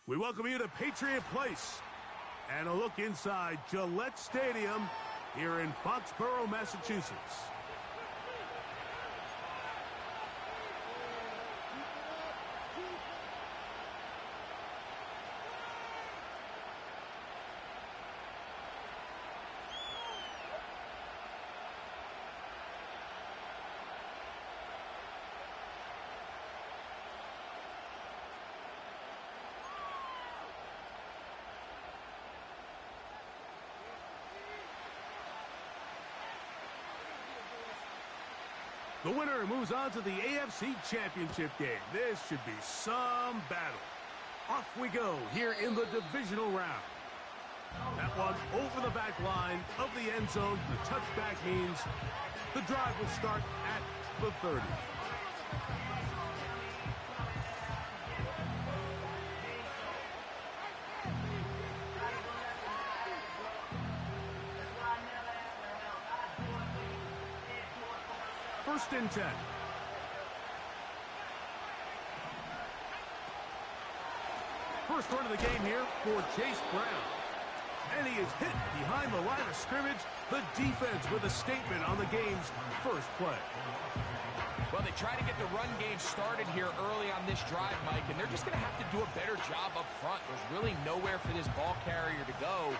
We welcome you to Patriot Place and a look inside Gillette Stadium here in Foxborough, Massachusetts. The winner moves on to the AFC Championship game. This should be some battle. Off we go here in the divisional round. That one over the back line of the end zone. The touchback means the drive will start at the 30. First and 10. First run of the game here for Chase Brown. And he is hit behind the line of scrimmage. The defense with a statement on the game's first play. Well, they try to get the run game started here early on this drive, Mike, and they're just going to have to do a better job up front. There's really nowhere for this ball carrier to go.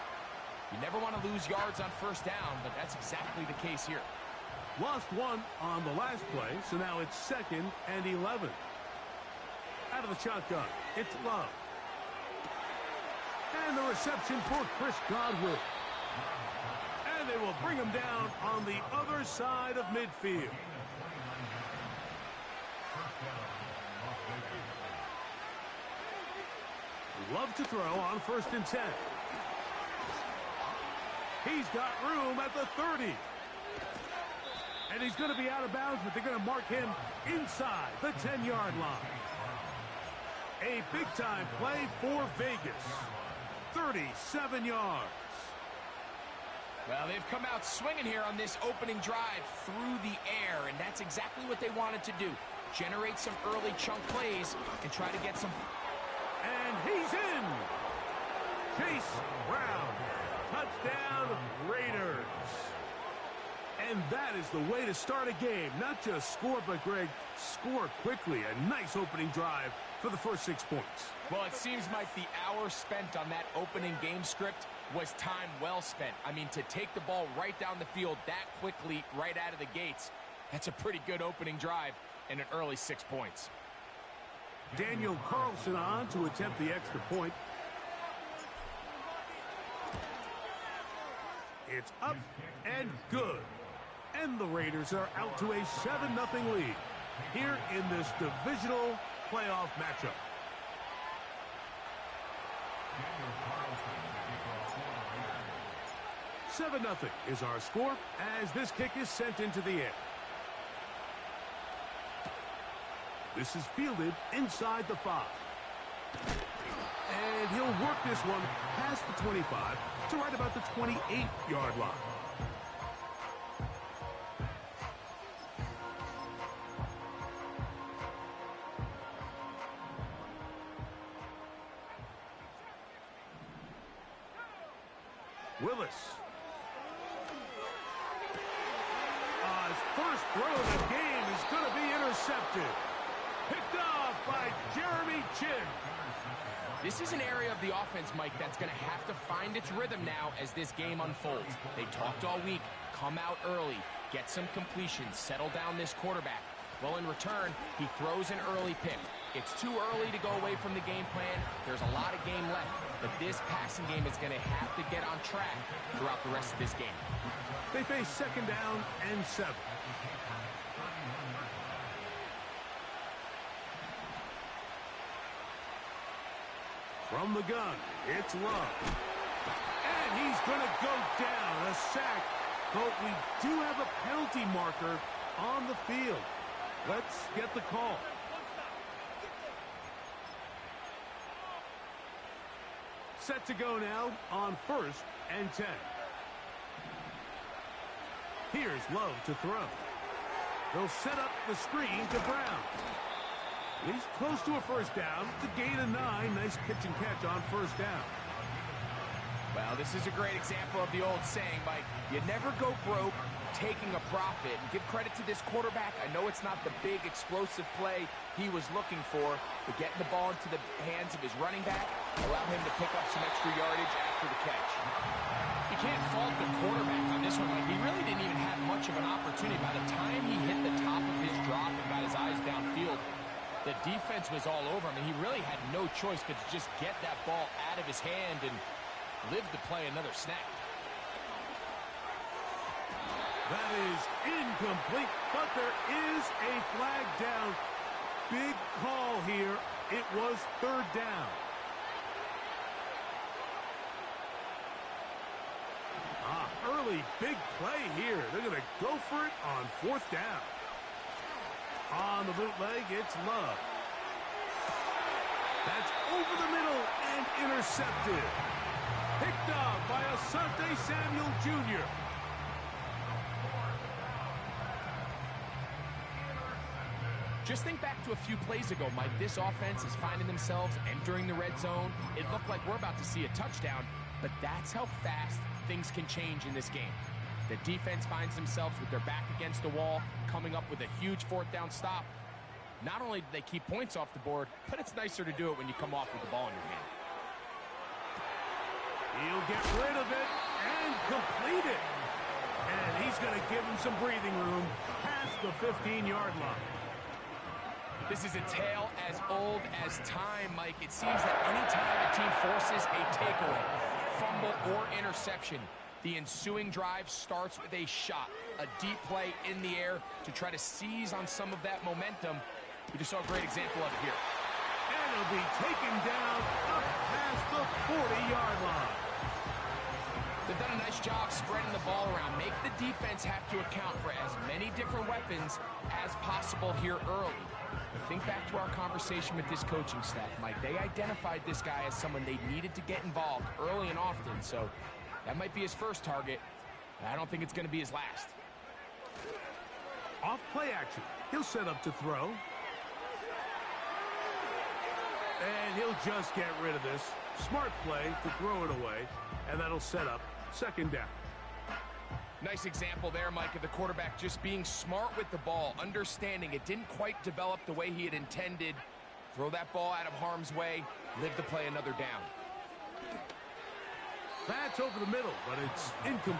You never want to lose yards on first down, but that's exactly the case here. Lost one on the last play, so now it's 2nd and 11. Out of the shotgun, it's Love. And the reception for Chris Godwin. And they will bring him down on the other side of midfield. Love to throw on 1st and 10. He's got room at the 30. And he's going to be out of bounds, but they're going to mark him inside the 10-yard line. A big-time play for Vegas. 37 yards. Well, they've come out swinging here on this opening drive through the air, and that's exactly what they wanted to do. Generate some early chunk plays and try to get some... And he's in! Chase Brown. Touchdown, Raiders. And that is the way to start a game. Not just score, but, Greg, score quickly. A nice opening drive for the first 6 points. Well, it seems like the hour spent on that opening game script was time well spent. I mean, to take the ball right down the field that quickly, right out of the gates, that's a pretty good opening drive and an early 6 points. Daniel Carlson on to attempt the extra point. It's up and good. And the Raiders are out to a 7-0 lead here in this divisional playoff matchup. Seven 0 is our score as this kick is sent into the air. This is fielded inside the 5. And he'll work this one past the 25 to right about the 28-yard line. Willis. His first throw of the game is going to be intercepted. Picked off by Jeremy Chinn. This is an area of the offense, Mike, that's going to have to find its rhythm now as this game unfolds. They talked all week, come out early, get some completions, settle down this quarterback. Well, in return, he throws an early pick. It's too early to go away from the game plan. There's a lot of game left, but this passing game is going to have to get on track throughout the rest of this game. They face 2nd down and 7. From the gun, it's Love. And he's going to go down, a sack. But we do have a penalty marker on the field. Let's get the call. Set to go now on 1st and 10. Here's Love to throw. They'll set up the screen to Brown. He's close to a first down. It's a gain of 9. Nice pitch and catch on first down. Well, this is a great example of the old saying, Mike. You never go broke taking a profit. And give credit to this quarterback. I know it's not the big explosive play he was looking for, but getting the ball into the hands of his running back allowed him to pick up some extra yardage after the catch. You can't fault the quarterback on this one. Like, he really didn't even have much of an opportunity. By the time he hit the top of his drop and got his eyes downfield, the defense was all over him, and he really had no choice but to just get that ball out of his hand and live to play another snap. That is incomplete, but there is a flag down. Big call here. It was third down. Early big play here. They're going to go for it on fourth down. On the bootleg, it's Love. That's over the middle and intercepted. Picked up by Asante Samuel Jr. Just think back to a few plays ago, Mike. This offense is finding themselves entering the red zone. It looked like we're about to see a touchdown, but that's how fast things can change in this game. The defense finds themselves with their back against the wall, coming up with a huge fourth down stop. Not only do they keep points off the board, but it's nicer to do it when you come off with the ball in your hand. He'll get rid of it and complete it. And he's going to give him some breathing room past the 15-yard line. This is a tale as old as time, Mike. It seems that any time a team forces a takeaway, fumble, or interception, the ensuing drive starts with a shot, a deep play in the air to try to seize on some of that momentum. We just saw a great example of it here. And it'll be taken down up past the 40-yard line. They've done a nice job spreading the ball around. Make the defense have to account for as many different weapons as possible here early. Think back to our conversation with this coaching staff, Mike. They identified this guy as someone they needed to get involved early and often, so that might be his first target. I don't think it's going to be his last. Off play action. He'll set up to throw. And he'll just get rid of this. Smart play to throw it away, and that'll set up second down. Nice example there, Mike, of the quarterback just being smart with the ball, understanding it didn't quite develop the way he had intended. Throw that ball out of harm's way, live to play another down. That's over the middle, but it's incomplete.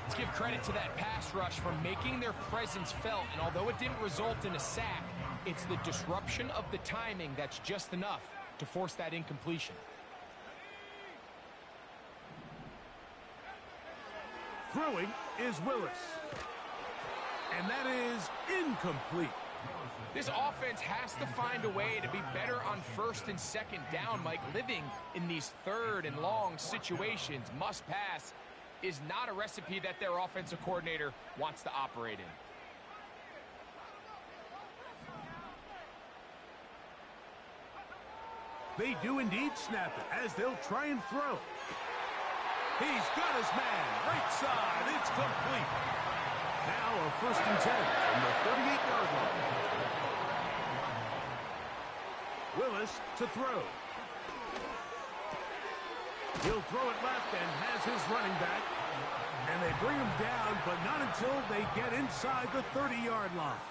Let's give credit to that pass rush for making their presence felt, and although it didn't result in a sack, it's the disruption of the timing that's just enough to force that incompletion. Throwing is Willis. And that is incomplete. This offense has to find a way to be better on first and second down, Mike. Living in these third and long situations, must pass, is not a recipe that their offensive coordinator wants to operate in. They do indeed snap it as they'll try and throw. He's got his man, right side, it's complete. Now a first and 10 from the 38-yard line. Willis to throw. He'll throw it left and has his running back. And they bring him down, but not until they get inside the 30-yard line.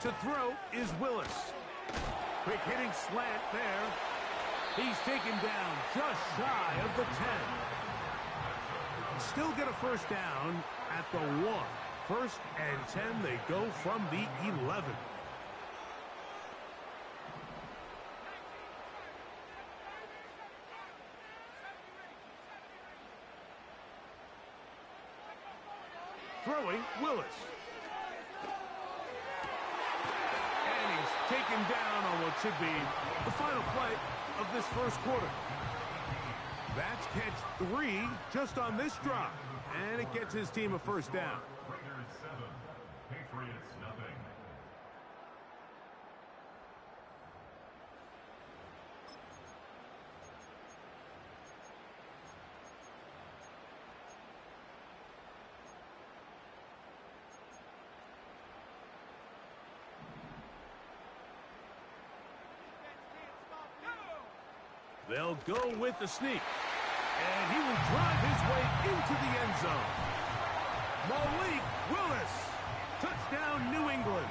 To throw is Willis. Quick hitting slant there. He's taken down just shy of the 10. They can still get a first down at the 1. First and 10, they go from the 11. Throwing, Willis. And he's taken down on what should be the final play of this first quarter. That's catch 3 just on this drop. And it gets his team a first down. Raiders 7, Patriots nothing. They'll go with the sneak. And he will drive his way into the end zone. Malik Willis. Touchdown, New England.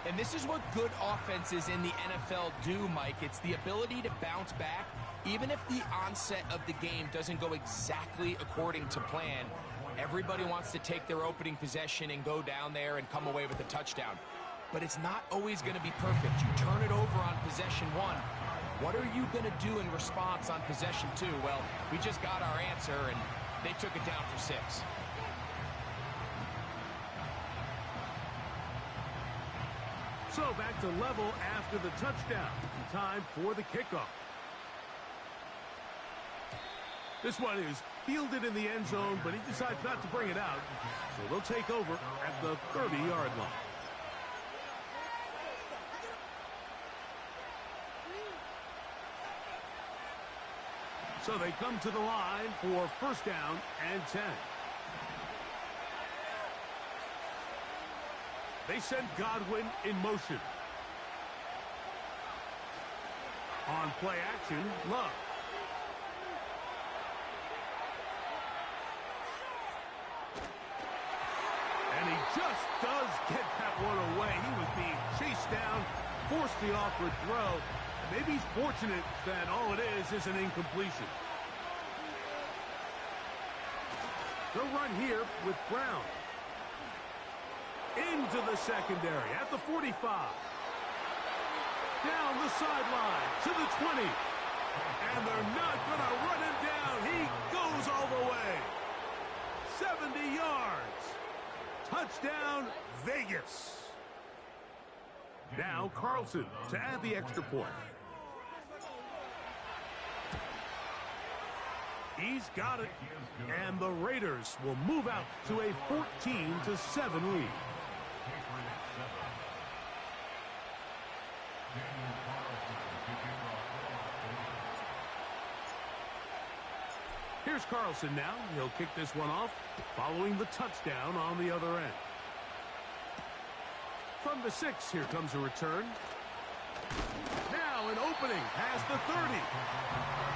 And this is what good offenses in the NFL do, Mike. It's the ability to bounce back, even if the onset of the game doesn't go exactly according to plan. Everybody wants to take their opening possession and go down there and come away with a touchdown. But it's not always going to be perfect. You turn it over on possession one. What are you going to do in response on possession two? Well, we just got our answer, and they took it down for 6. So back to level after the touchdown. Time for the kickoff. This one is fielded in the end zone, but he decides not to bring it out. So they'll take over at the 30-yard line. So they come to the line for first down and 10. They send Godwin in motion. On play action, Love. And he just does get that one away. He was being chased down, forced the awkward throw. Maybe he's fortunate that all it is an incompletion. They'll run here with Brown. Into the secondary at the 45. Down the sideline to the 20. And they're not going to run him down. He goes all the way. 70 yards. Touchdown, Vegas. Now Carlson to add the extra point. He's got it. And the Raiders will move out to a 14-7 lead. Here's Carlson now. He'll kick this one off following the touchdown on the other end. From the 6, here comes a return. Now an opening past the 30.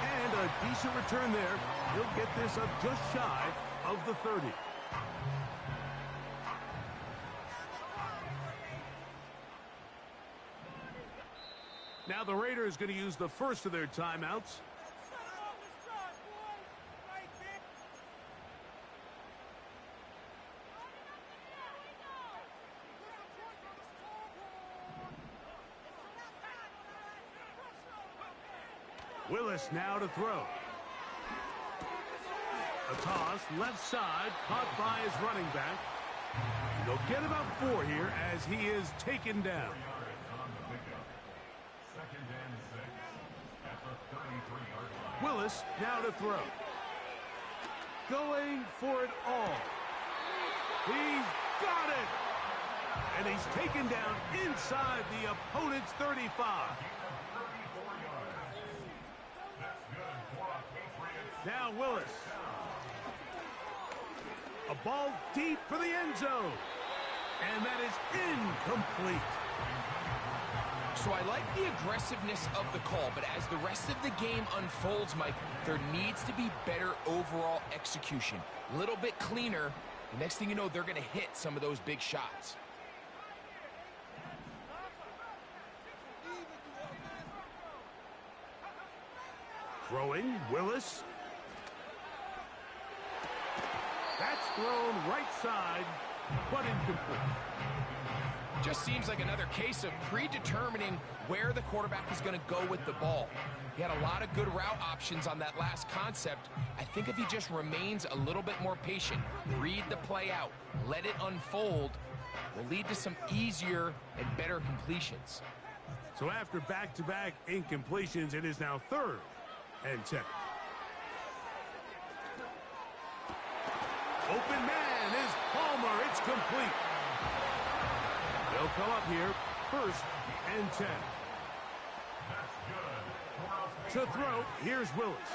And a decent return there. He'll get this up just shy of the 30. Now the Raiders going to use the first of their timeouts. Willis now to throw. A toss, left side, caught by his running back. And they'll get about 4 here as he is taken down. Willis now to throw. Going for it all. He's got it! And he's taken down inside the opponent's 35. Now Willis. A ball deep for the end zone. And that is incomplete. So I like the aggressiveness of the call, but as the rest of the game unfolds, Mike, there needs to be better overall execution. A little bit cleaner. The next thing you know, they're going to hit some of those big shots. Throwing, Willis. That's thrown right side, but incomplete. Just seems like another case of predetermining where the quarterback is going to go with the ball. He had a lot of good route options on that last concept. I think if he just remains a little bit more patient, read the play out, let it unfold, will lead to some easier and better completions. So after back-to-back incompletions, it is now 3rd and 10. Open man is Palmer. It's complete. They'll come up here, 1st and 10. To throw, here's Willis.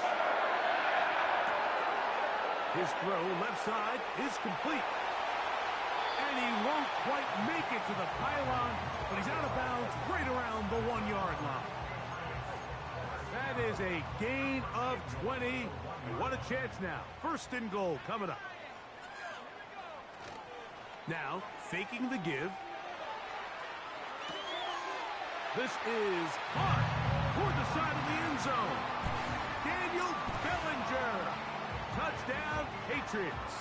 His throw, left side, is complete. And he won't quite make it to the pylon, but he's out of bounds right around the 1-yard line. That is a gain of 20. And what a chance now. First and goal coming up. Now, faking the give. This is hard toward the side of the end zone. Daniel Bellinger. Touchdown, Patriots.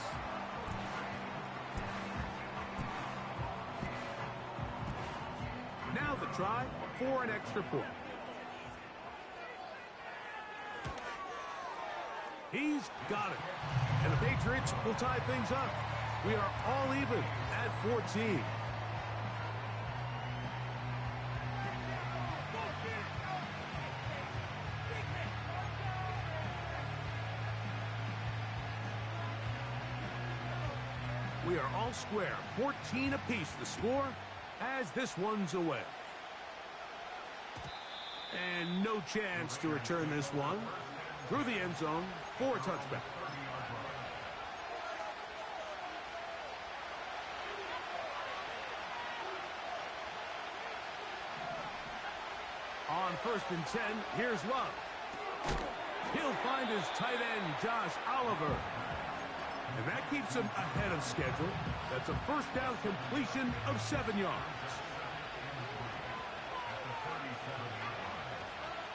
Now the try for an extra point. He's got it. And the Patriots will tie things up. We are all even at 14. We are all square. 14 apiece the score as this one's away. And no chance to return this one through the end zone for a touchback. On 1st and 10, here's Love. He'll find his tight end, Josh Oliver. And that keeps him ahead of schedule. That's a first down completion of 7 yards.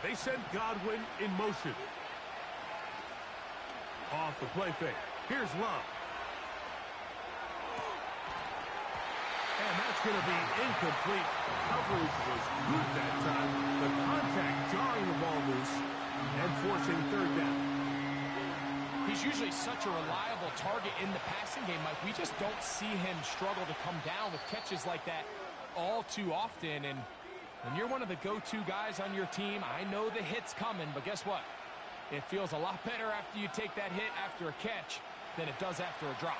They send Godwin in motion. Off the play fake. Here's Love. And that's going to be incomplete. Coverage was good that time. The contact jarring the ball loose and forcing third down. He's usually such a reliable target in the passing game, Mike. We just don't see him struggle to come down with catches like that all too often. And when you're one of the go-to guys on your team, I know the hit's coming, but guess what? It feels a lot better after you take that hit after a catch than it does after a drop.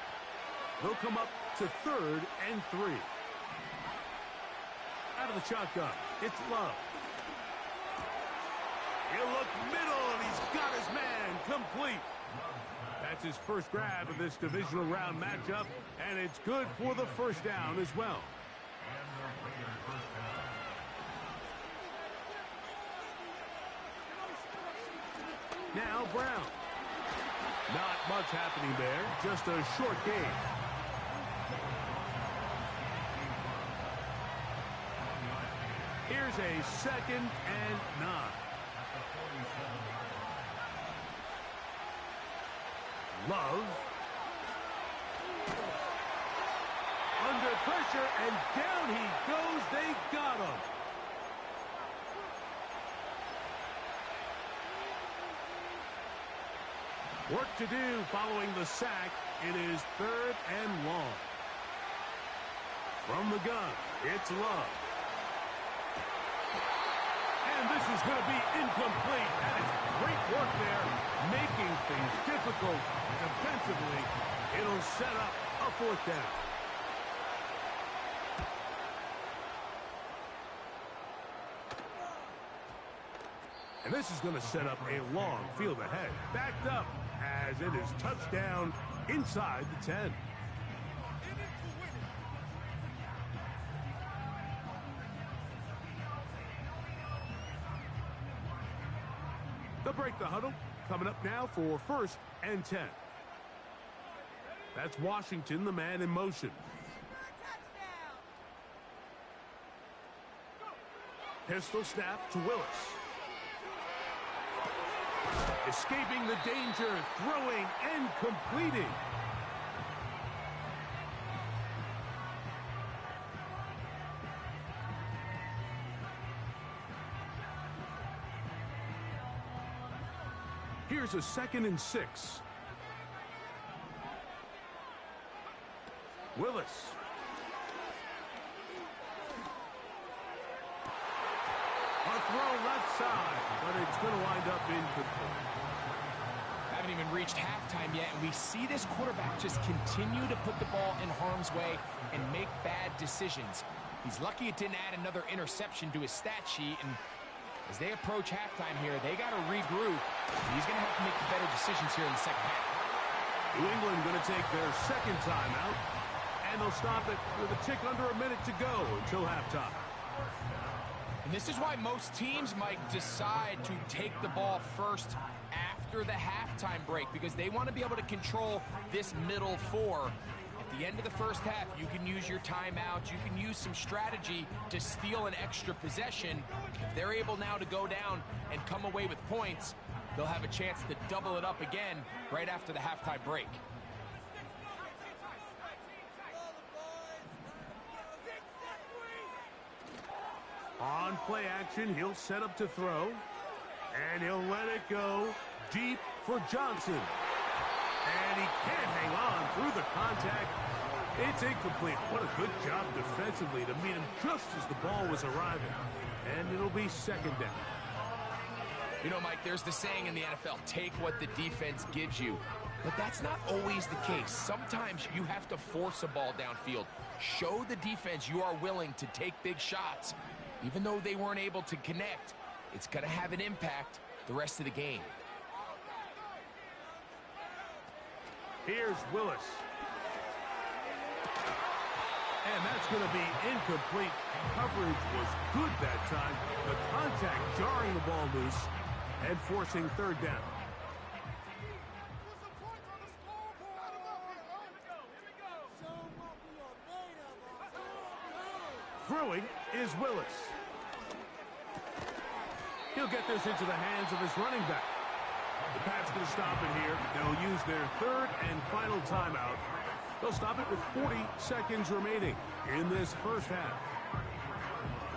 They'll come up to 3rd and 3. Out of the shotgun, it's Love. He'll look middle, and he's got his man complete. That's his first grab of this divisional round matchup, and it's good for the first down as well. Now Brown. Not much happening there, just a short game. Here's a 2nd and 9. Love. Under pressure, and down he goes. They got him. Work to do following the sack. It is 3rd and long. From the gun, it's Love. And this is going to be incomplete. That is great work there, making things difficult defensively. It'll set up a 4th down. And this is going to set up a long field ahead. Backed up as it is touchdown inside the 10. They'll break the huddle. Coming up now for 1st and 10. That's Washington, the man in motion. Pistol snap to Willis. Escaping the danger, throwing and completing. Here's a 2nd and 6. Willis. A throw left side, but it's going to wind up incomplete. Haven't even reached halftime yet, and we see this quarterback just continue to put the ball in harm's way and make bad decisions. He's lucky it didn't add another interception to his stat sheet, and as they approach halftime here, they got to regroup. He's going to have to make better decisions here in the second half. New England going to take their 2nd timeout, and they'll stop it with a tick under a minute to go until halftime. And this is why most teams might decide to take the ball first after the halftime break, because they want to be able to control this middle four. At the end of the first half, you can use your timeouts, you can use some strategy to steal an extra possession. If they're able now to go down and come away with points, they'll have a chance to double it up again right after the halftime break. On play action, he'll set up to throw, and he'll let it go deep for Johnson. And he can't hang on through the contact. It's incomplete. What a good job defensively to meet him just as the ball was arriving. And it'll be second down. You know, Mike, there's the saying in the NFL, take what the defense gives you. But that's not always the case. Sometimes you have to force a ball downfield. Show the defense you are willing to take big shots. Even though they weren't able to connect, it's going to have an impact the rest of the game. Here's Willis. And that's going to be incomplete. Coverage was good that time. The contact jarring the ball loose and forcing third down. Throwing is Willis. He'll get this into the hands of his running back. The Pats going to stop it here. They'll use their third and final timeout. They'll stop it with 40 seconds remaining in this first half.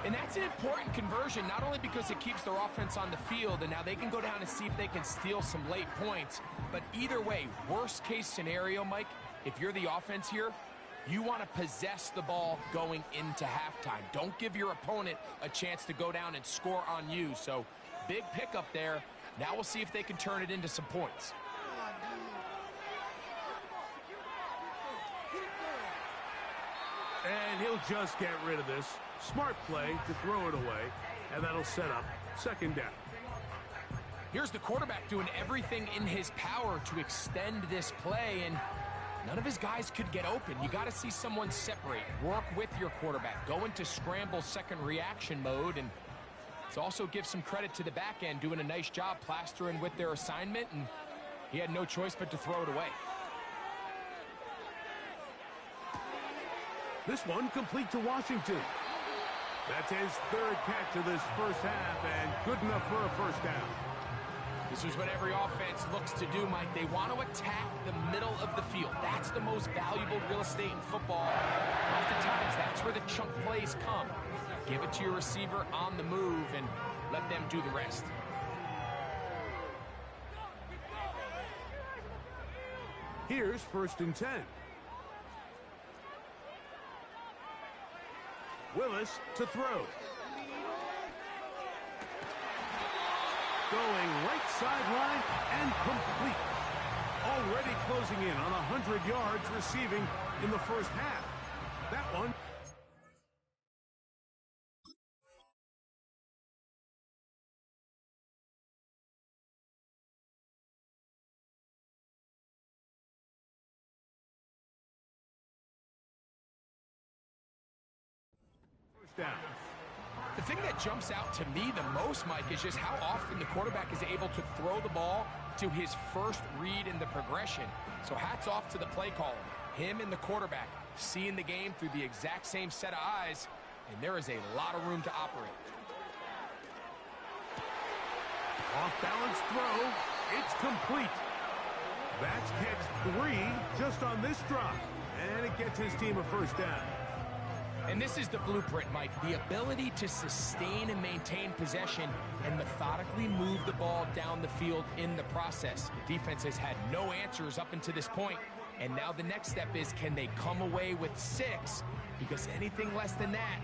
And that's an important conversion, not only because it keeps their offense on the field, and now they can go down and see if they can steal some late points. But either way, worst case scenario, Mike, if you're the offense here, you want to possess the ball going into halftime. Don't give your opponent a chance to go down and score on you. So, big pickup there. Now we'll see if they can turn it into some points. And he'll just get rid of this. Smart play to throw it away, and that'll set up second down. Here's the quarterback doing everything in his power to extend this play, and none of his guys could get open. You got to see someone separate. Work with your quarterback. Go into scramble second reaction mode. And it also gives some credit to the back end doing a nice job plastering with their assignment. And he had no choice but to throw it away. This one complete to Washington. That's his third catch of this first half and good enough for a first down. This is what every offense looks to do, Mike. They want to attack the middle of the field. That's the most valuable real estate in football. Oftentimes, that's where the chunk plays come. Give it to your receiver on the move and let them do the rest. Here's first and 10. Willis to throw. Going right sideline and complete. Already closing in on 100 yards receiving in the first half. That one. First down. The thing that jumps out to me the most, Mike, is just how often the quarterback is able to throw the ball to his first read in the progression. So hats off to the play caller. Him and the quarterback seeing the game through the exact same set of eyes, and there is a lot of room to operate. Off-balance throw. It's complete. That's catch 3 just on this drop. And it gets his team a first down. And this is the blueprint, Mike. The ability to sustain and maintain possession and methodically move the ball down the field in the process. The defense has had no answers up until this point. And now the next step is, can they come away with 6? Because anything less than that,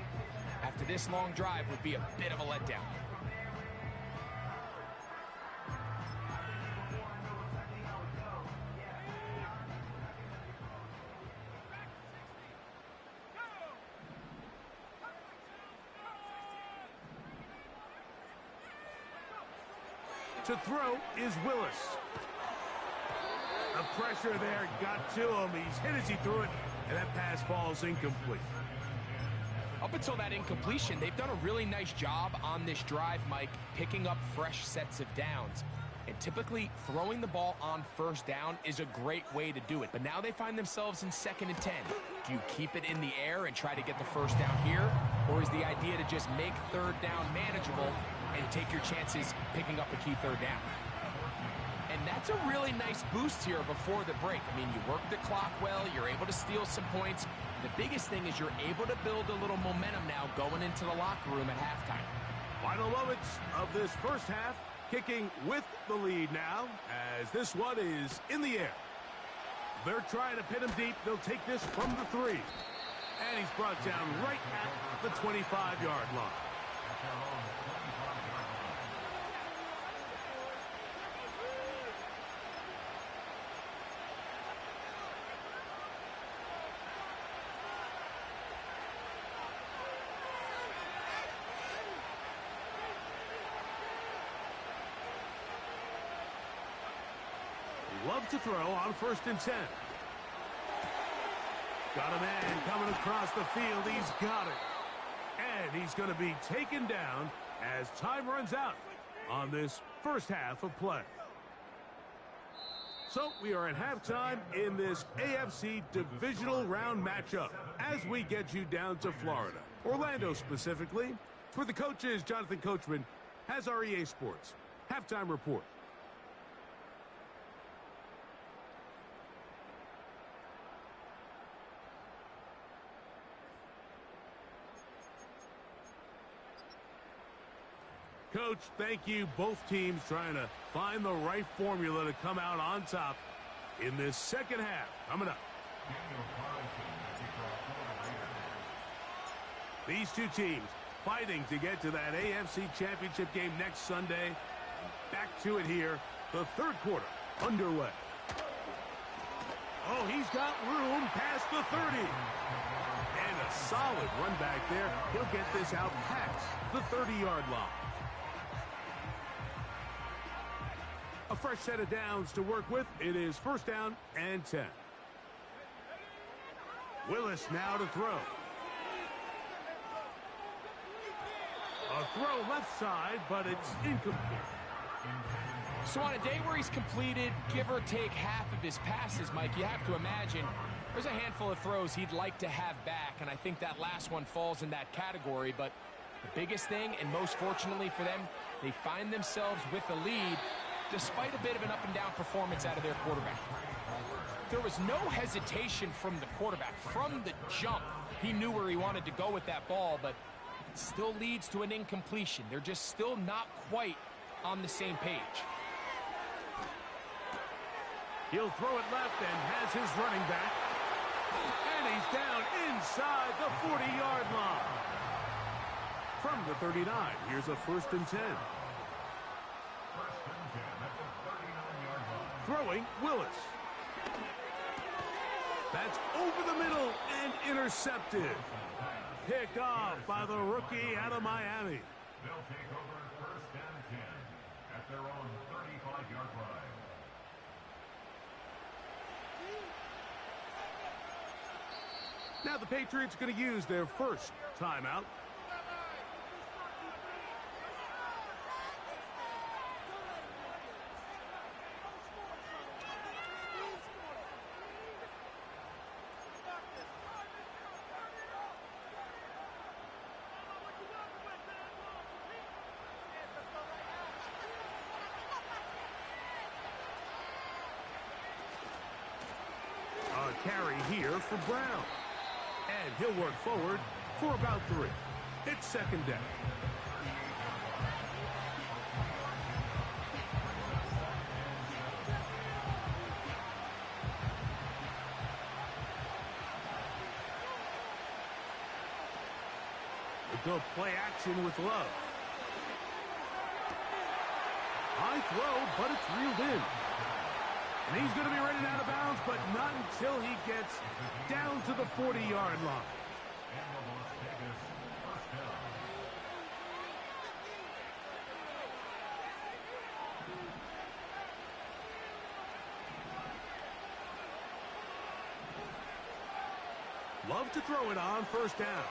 after this long drive, would be a bit of a letdown. To throw is Willis. The pressure there got to him. He's hit as he threw it, and that pass falls incomplete. Up until that incompletion, they've done a really nice job on this drive, Mike, picking up fresh sets of downs. And typically, throwing the ball on first down is a great way to do it. But now they find themselves in 2nd and 10. Do you keep it in the air and try to get the first down here? Or is the idea to just make 3rd down manageable and take your chances picking up a key 3rd down? And that's a really nice boost here before the break. I mean, you work the clock well, you're able to steal some points. The biggest thing is you're able to build a little momentum now going into the locker room at halftime. Final moments of this first half, kicking with the lead now, as this one is in the air. They're trying to pin him deep. They'll take this from the 3. And he's brought down right at the 25-yard line. Love to throw on 1st and 10. Got a man coming across the field. He's got it. And he's going to be taken down as time runs out on this first half of play. So we are at halftime in this AFC divisional round matchup as we get you down to Florida, Orlando specifically. For the coaches, Jonathan Coachman has our EA Sports halftime report. Coach, thank you. Both teams trying to find the right formula to come out on top in this second half. Coming up. These two teams fighting to get to that AFC Championship game next Sunday. Back to it here. The 3rd quarter underway. Oh, he's got room past the 30. And a solid run back there. He'll get this out past the 30-yard line. A fresh set of downs to work with. It is 1st down and 10. Willis now to throw. A throw left side, but it's incomplete. So on a day where he's completed, give or take half of his passes, Mike, you have to imagine there's a handful of throws he'd like to have back, and I think that last one falls in that category. But the biggest thing, and most fortunately for them, they find themselves with a lead despite a bit of an up-and-down performance out of their quarterback. There was no hesitation from the quarterback. From the jump, he knew where he wanted to go with that ball, but it still leads to an incompletion. They're just still not quite on the same page. He'll throw it left and has his running back. And he's down inside the 40-yard line. From the 39, here's a 1st and 10. Throwing, Willis. That's over the middle and intercepted. Picked off by the rookie out of Miami. They'll take over 1st and 10 at their own 35-yard line. Now the Patriots are going to use their first timeout. Carry here for Brown. And he'll work forward for about 3. It's 2nd down. We'll go play action with Love. High throw, but it's reeled in. And he's going to be running out of bounds, but not until he gets down to the 40-yard line. Love to throw it on 1st down.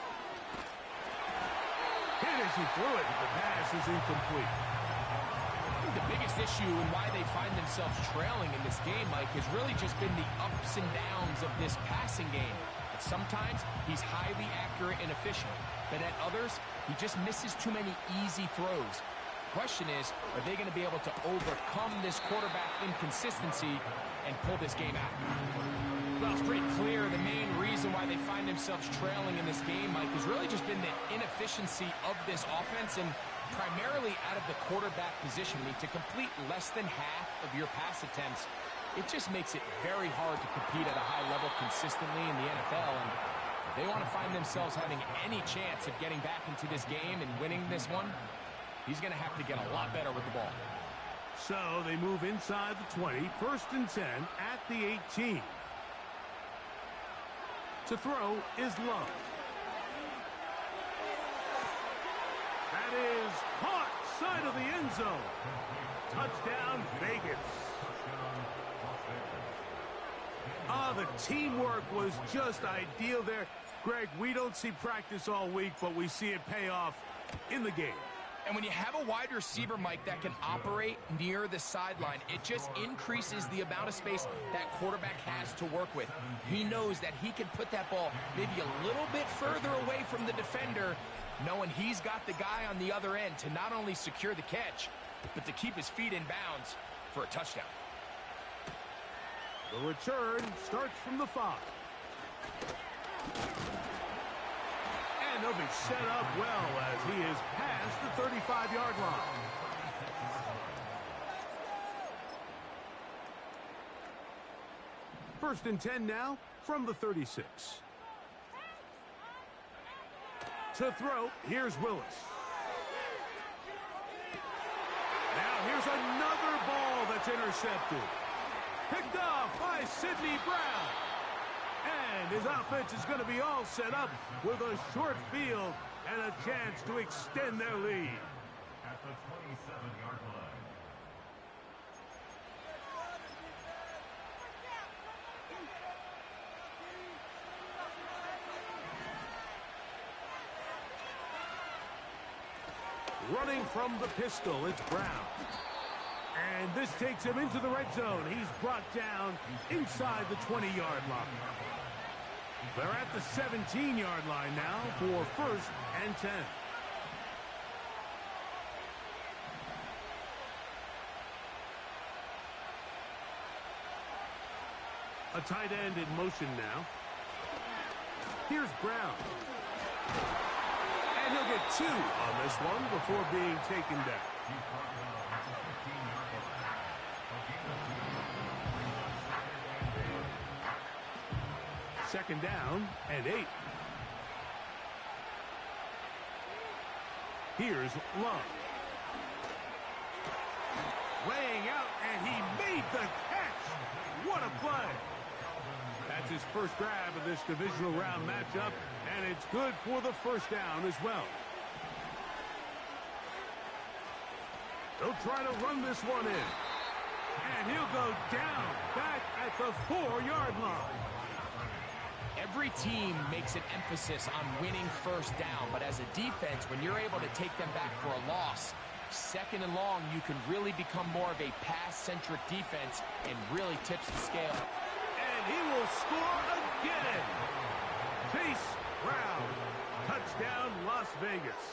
racing through it. The pass is incomplete. I think the biggest issue and why they find themselves trailing in this game, Mike, has really just been the ups and downs of this passing game. But sometimes he's highly accurate and efficient, but at others, he just misses too many easy throws. Question is, are they going to be able to overcome this quarterback inconsistency and pull this game out? Well, it's pretty clear the main reason why they find themselves trailing in this game, Mike, has really just been the inefficiency of this offense and primarily out of the quarterback position. I mean, to complete less than half of your pass attempts, it just makes it very hard to compete at a high level consistently in the NFL. And if they want to find themselves having any chance of getting back into this game and winning this one, he's going to have to get a lot better with the ball. So they move inside the 20, 1st and 10 at the 18. To throw is Love. That is caught side of the end zone. Touchdown, Vegas. The teamwork was just ideal there. Greg, we don't see practice all week, but we see it pay off in the game. And when you have a wide receiver, Mike, that can operate near the sideline, it just increases the amount of space that quarterback has to work with. He knows that he can put that ball maybe a little bit further away from the defender, knowing he's got the guy on the other end to not only secure the catch, but to keep his feet in bounds for a touchdown. The return starts from the 5. And he'll be set up well as he is past the 35-yard line. First and 10 now from the 36. To throw, here's Willis. Now here's another ball that's intercepted. Picked off by Sidney Brown. And his offense is going to be all set up with a short field and a chance to extend their lead. At the 27-yard line. Running from the pistol, it's Brown. And this takes him into the red zone. He's brought down inside the 20-yard line. They're at the 17-yard line now for 1st and 10. A tight end in motion now. Here's Brown. And he'll get 2 on this one before being taken down. Second down and 8. Here's Love. Laying out, and he made the catch. What a play. That's his first grab of this divisional round matchup, and it's good for the first down as well. They'll try to run this one in. And he'll go down back at the 4-yard line. Every team makes an emphasis on winning first down, but as a defense, when you're able to take them back for a loss, 2nd and long, you can really become more of a pass-centric defense and really tips the scale. And he will score again. Chase Brown. Touchdown, Las Vegas.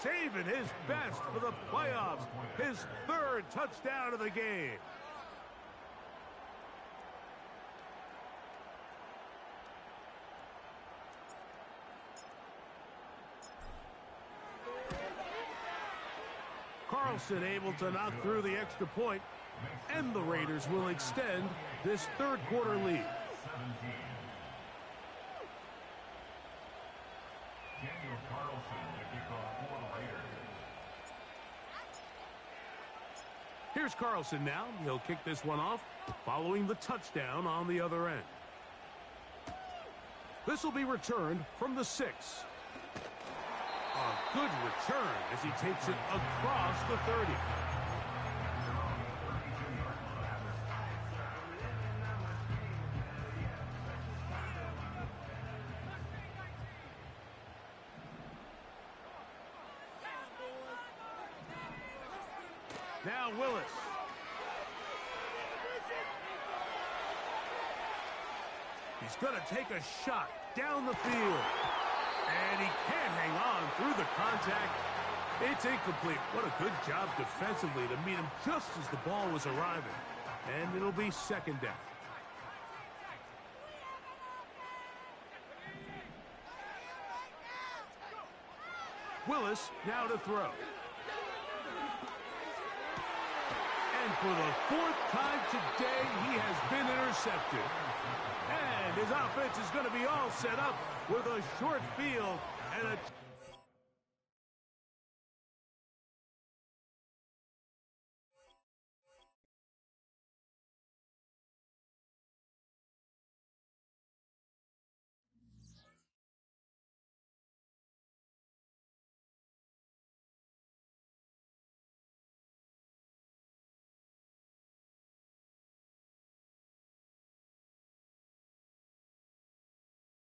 Saving his best for the playoffs. His 3rd touchdown of the game. Carlson able to knock through the extra point, and the Raiders will extend this 3rd quarter lead. Daniel Carlson, the kickoff for the Raiders. Here's Carlson now. He'll kick this one off, following the touchdown on the other end. This will be returned from the 6. A good return as he takes it across the 30. Now Willis. He's going to take a shot down the field. And he can't hang on through the contact. It's incomplete. What a good job defensively to meet him just as the ball was arriving. And it'll be second down. Willis now to throw. And for the fourth time today, he has been intercepted. And his offense is going to be all set up with a short field and a